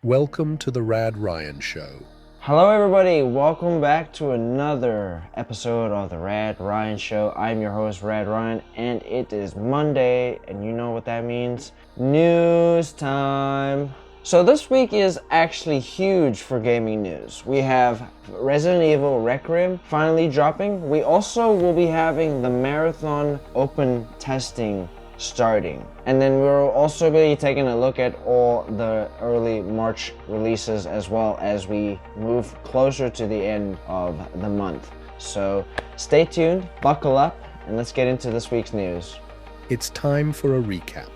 Welcome to the RAD RYAN Show. Hello everybody, welcome back to another episode of the RAD RYAN Show. I'm your host RAD RYAN and it is Monday and you know what that means. News time. So this week is actually huge for gaming news. We have Resident Evil Requiem finally dropping. We also will be having the marathon open testing starting. And then we'll also be taking a look at all the early March releases as well as we move closer to the end of the month. So stay tuned, buckle up, and let's get into this week's news. It's time for a recap.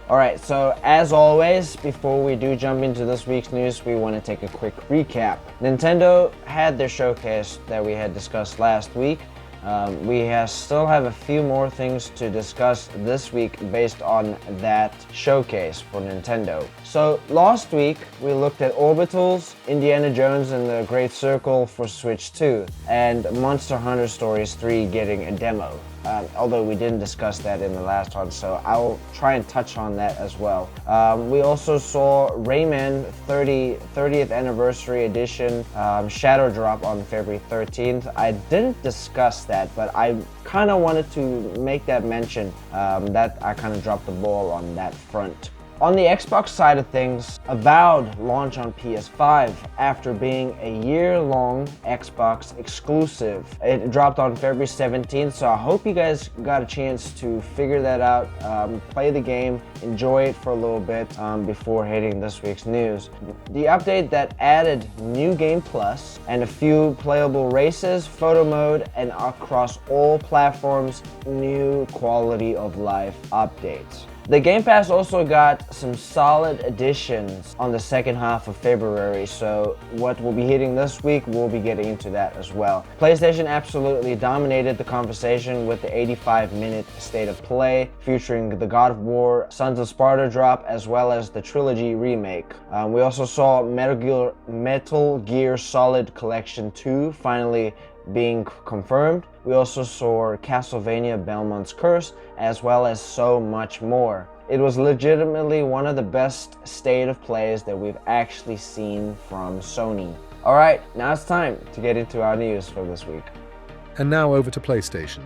Alright, so as always, before we do jump into this week's news, we want to take a quick recap. Nintendo had their showcase that we had discussed last week. We still have a few more things to discuss this week based on that showcase for Nintendo. So last week we looked at Orbitals, Indiana Jones and the Great Circle for Switch 2, and Monster Hunter Stories 3 getting a demo. Although we didn't discuss that in the last one, so I'll try and touch on that as well. We also saw Rayman 30th Anniversary Edition Shadow Drop on February 13th. I didn't discuss that, but I kind of wanted to make that mention that I kind of dropped the ball on that front. On the Xbox side of things, Avowed launched on PS5 after being a year-long Xbox exclusive. It dropped on February 17th, so I hope you guys got a chance to figure that out, play the game, enjoy it for a little bit before hitting this week's news. The update that added New Game Plus and a few playable races, photo mode, and across all platforms, new quality of life updates. The Game Pass also got some solid additions on the second half of February, so what we'll be hitting this week, we'll be getting into that as well. PlayStation absolutely dominated the conversation with the 85-minute State of Play, featuring the God of War Sons of Sparta drop, as well as the Trilogy remake. We also saw Metal Gear Solid Collection 2 finally being confirmed. We also saw Castlevania Belmont's Curse, as well as so much more. It was legitimately one of the best state of plays that we've actually seen from Sony. Alright, now it's time to get into our news for this week. And now over to PlayStation.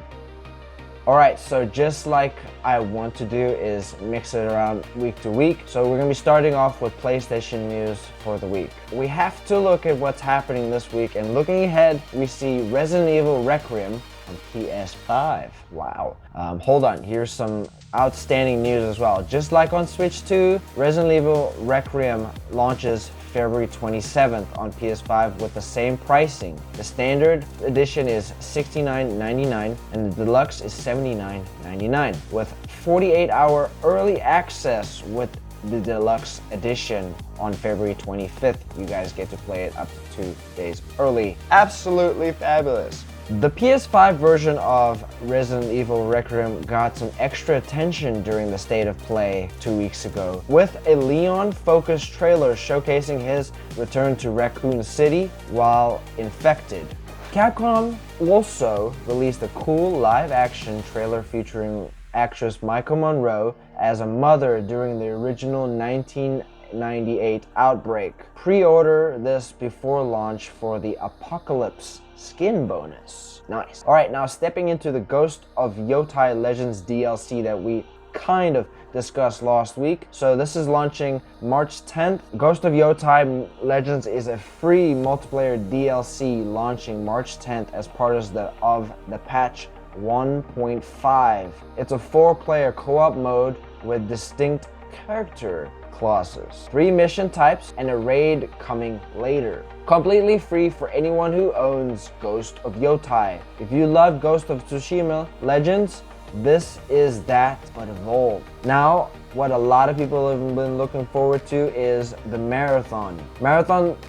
Alright, so just like I want to do is mix it around week to week. So we're going to be starting off with PlayStation news for the week. We have to look at what's happening this week, and looking ahead, we see Resident Evil Requiem on PS5. Wow. Hold on, here's some outstanding news as well. Just like on Switch 2, Resident Evil Requiem launches February 27th on PS5 with the same pricing. The standard edition is $69.99 and the deluxe is $79.99 with 48-hour early access with the deluxe edition on February 25th. You guys get to play it up to 2 days early. Absolutely fabulous. The PS5 version of Resident Evil Requiem got some extra attention during the State of Play 2 weeks ago, with a Leon-focused trailer showcasing his return to Raccoon City while infected. Capcom also released a cool live-action trailer featuring actress Michael Monroe as a mother during the original 1998 Outbreak. Pre-order this before launch for the Apocalypse skin bonus. Nice. Alright, now stepping into the Ghost of Yotai Legends DLC that we kind of discussed last week. So this is launching March 10th. Ghost of Yotai Legends is a free multiplayer DLC launching March 10th as part of the patch 1.5. It's a 4-player co-op mode with distinct character classes, 3 mission types, and a raid coming later. Completely free for anyone who owns Ghost of Yotai. If you love Ghost of Tsushima Legends, this is that, but evolved. Now, what a lot of people have been looking forward to is the Marathon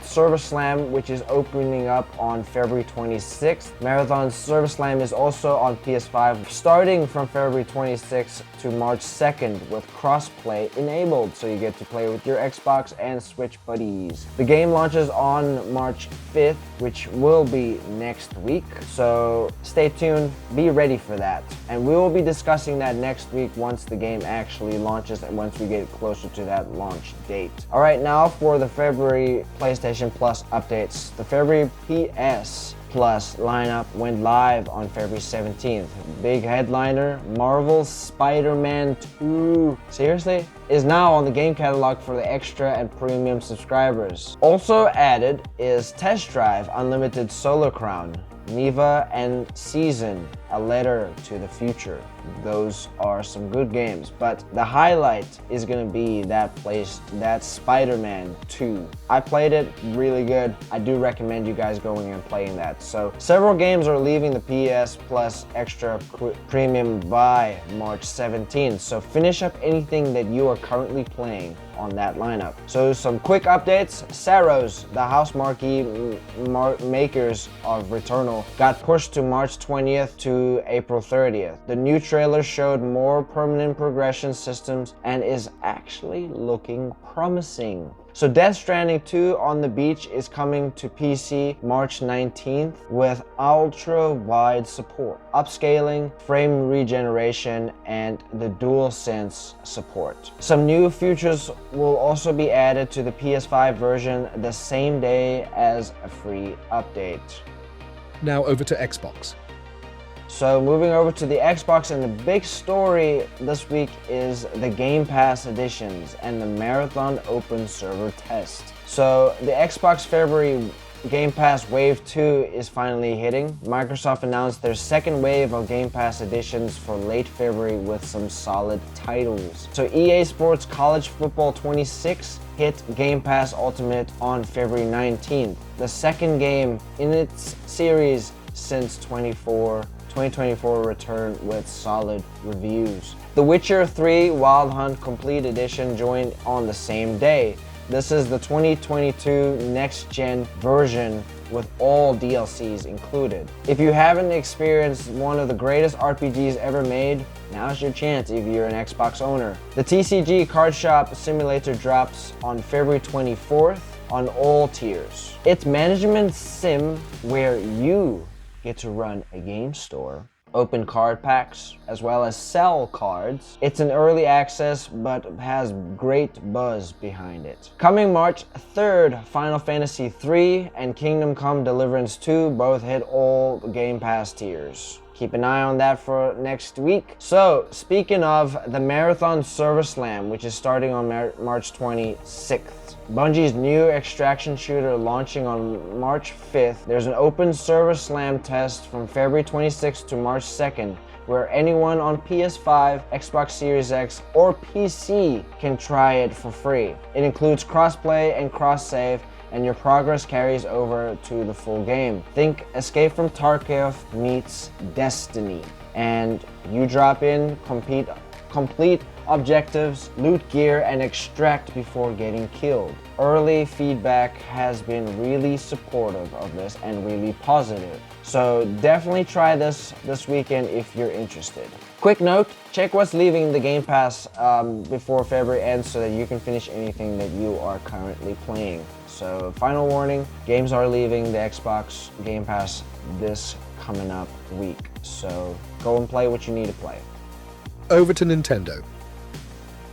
Server Slam, which is opening up on February 26th. Marathon Server Slam is also on PS5 starting from February 26th to March 2nd with crossplay enabled, so you get to play with your Xbox and Switch buddies. The game launches on March 5th, which will be next week, so stay tuned, be ready for that. And we will be discussing that next week once the game actually launches changes once we get closer to that launch date. All right, now for the February PlayStation Plus updates. The February PS Plus lineup went live on February 17th. Big headliner, Marvel's Spider-Man 2, seriously? Is now on the game catalog for the extra and premium subscribers. Also added is Test Drive Unlimited Solar Crown, Neva and Season, A Letter to the Future. Those are some good games, but the highlight is gonna be that Spider-Man 2. I played it, really good. I do recommend you guys going and playing that. So several games are leaving the PS Plus Extra Premium by March 17th. So finish up anything that you are currently playing on that lineup. So some quick updates. Saros, the house marquee makers of Returnal, got pushed to March 20th to April 30th. The new trailer showed more permanent progression systems and is actually looking promising. So Death Stranding 2 on the Beach is coming to PC March 19th with ultra-wide support, upscaling, frame regeneration, and the DualSense support. Some new features will also be added to the PS5 version the same day as a free update. Now over to Xbox. So moving over to the Xbox, and the big story this week is the Game Pass editions and the Marathon Open Server test. So the Xbox February Game Pass Wave 2 is finally hitting. Microsoft announced their second wave of Game Pass editions for late February with some solid titles. So EA Sports College Football 26 hit Game Pass Ultimate on February 19th, the second game in its series since 2024 returned with solid reviews. The Witcher 3 Wild Hunt Complete Edition joined on the same day. This is the 2022 next-gen version with all DLCs included. If you haven't experienced one of the greatest RPGs ever made, now's your chance if you're an Xbox owner. The TCG Card Shop Simulator drops on February 24th on all tiers. It's management sim where you get to run a game store, open card packs, as well as sell cards. It's an early access, but has great buzz behind it. Coming March 3rd, Final Fantasy 3 and Kingdom Come Deliverance 2 both hit all Game Pass tiers. Keep an eye on that for next week. So, speaking of the Marathon Server Slam, which is starting on March 26th. Bungie's new extraction shooter launching on March 5th. There's an open server slam test from February 26th to March 2nd, where anyone on PS5, Xbox Series X, or PC can try it for free. It includes crossplay and cross-save, and your progress carries over to the full game. Think Escape from Tarkov meets Destiny, and you drop in, complete objectives, loot gear, and extract before getting killed. Early feedback has been really supportive of this and really positive. So definitely try this weekend if you're interested. Quick note, check what's leaving the Game Pass before February ends so that you can finish anything that you are currently playing. So final warning, games are leaving the Xbox Game Pass this coming up week. So go and play what you need to play. Over to Nintendo.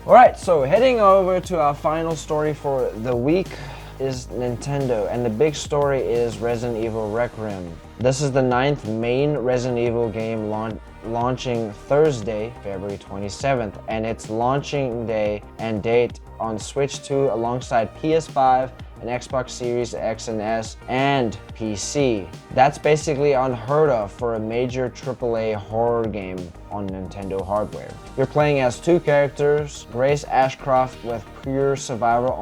Alright, so heading over to our final story for the week is Nintendo, and the big story is Resident Evil Requiem. This is the 9th main Resident Evil game launching Thursday, February 27th, and its launching day and date on Switch 2 alongside PS5 and Xbox Series X and S and PC. That's basically unheard of for a major AAA horror game on Nintendo hardware. You're playing as two characters, Grace Ashcroft with pure survival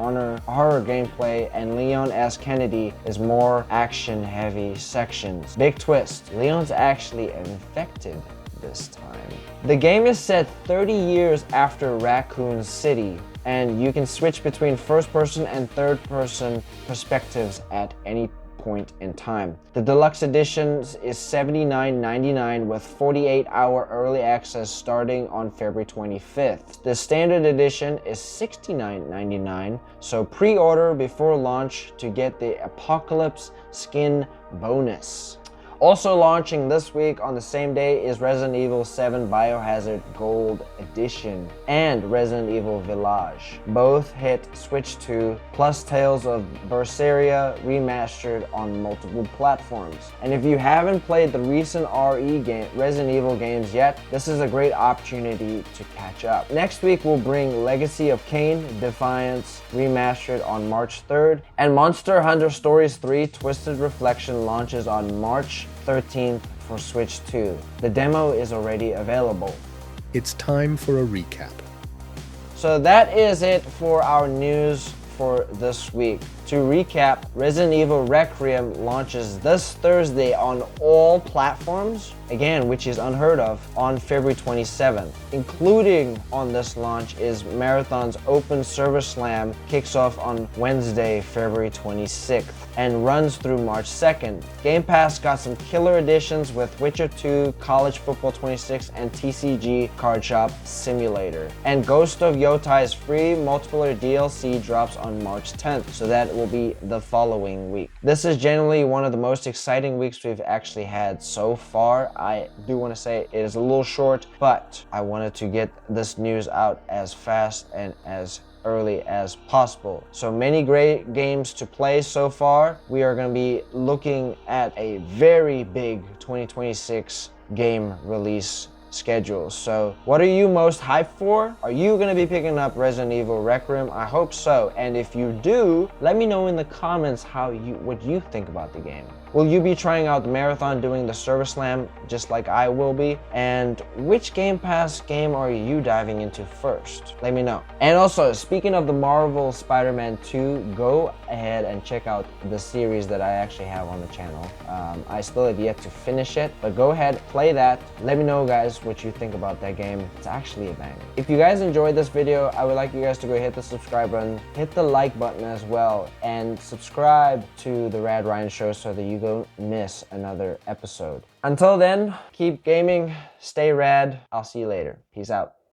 horror gameplay, and Leon S. Kennedy is more action-heavy sections. Big twist, Leon's actually infected this time. The game is set 30 years after Raccoon City, and you can switch between first-person and third-person perspectives at any point in time. The deluxe edition is $79.99 with 48-hour early access starting on February 25th. The standard edition is $69.99, so pre-order before launch to get the Apocalypse skin bonus. Also launching this week on the same day is Resident Evil 7 Biohazard Gold Edition and Resident Evil Village. Both hit Switch 2, plus Tales of Berseria remastered on multiple platforms. And if you haven't played the recent Resident Evil games yet, this is a great opportunity to catch up. Next week we'll bring Legacy of Kain Defiance remastered on March 3rd, and Monster Hunter Stories 3 Twisted Reflection launches on March 13th for Switch 2. The demo is already available. It's time for a recap. So that is it for our news for this week. To recap, Resident Evil Requiem launches this Thursday on all platforms, again, which is unheard of, on February 27th. Including on this launch is Marathon's Open Server Slam, kicks off on Wednesday, February 26th, and runs through March 2nd. Game Pass got some killer additions with Witcher 2, College Football 26, and TCG Card Shop Simulator. And Ghost of Yotai's free multiplayer DLC drops on March 10th, so that will be the following week. This is generally one of the most exciting weeks we've actually had so far. I do want to say it is a little short, but I wanted to get this news out as fast and as early as possible. So many great games to play so far. We are going to be looking at a very big 2026 game release schedule. So what are you most hyped for? Are you going to be picking up Resident Evil Requiem? I hope so. And if you do, let me know in the comments what you think about the game. Will you be trying out the Marathon, doing the Server Slam just like I will be? And which Game Pass game are you diving into first? Let me know. And also, speaking of the Marvel Spider-Man 2, go ahead and check out the series that I actually have on the channel. I still have yet to finish it, but go ahead, play that. Let me know, guys, what you think about that game. It's actually a banger. If you guys enjoyed this video, I would like you guys to go hit the subscribe button, hit the like button as well, and subscribe to the RAD RYAN Show so that you don't miss another episode. Until then, keep gaming, stay rad. I'll see you later. Peace out.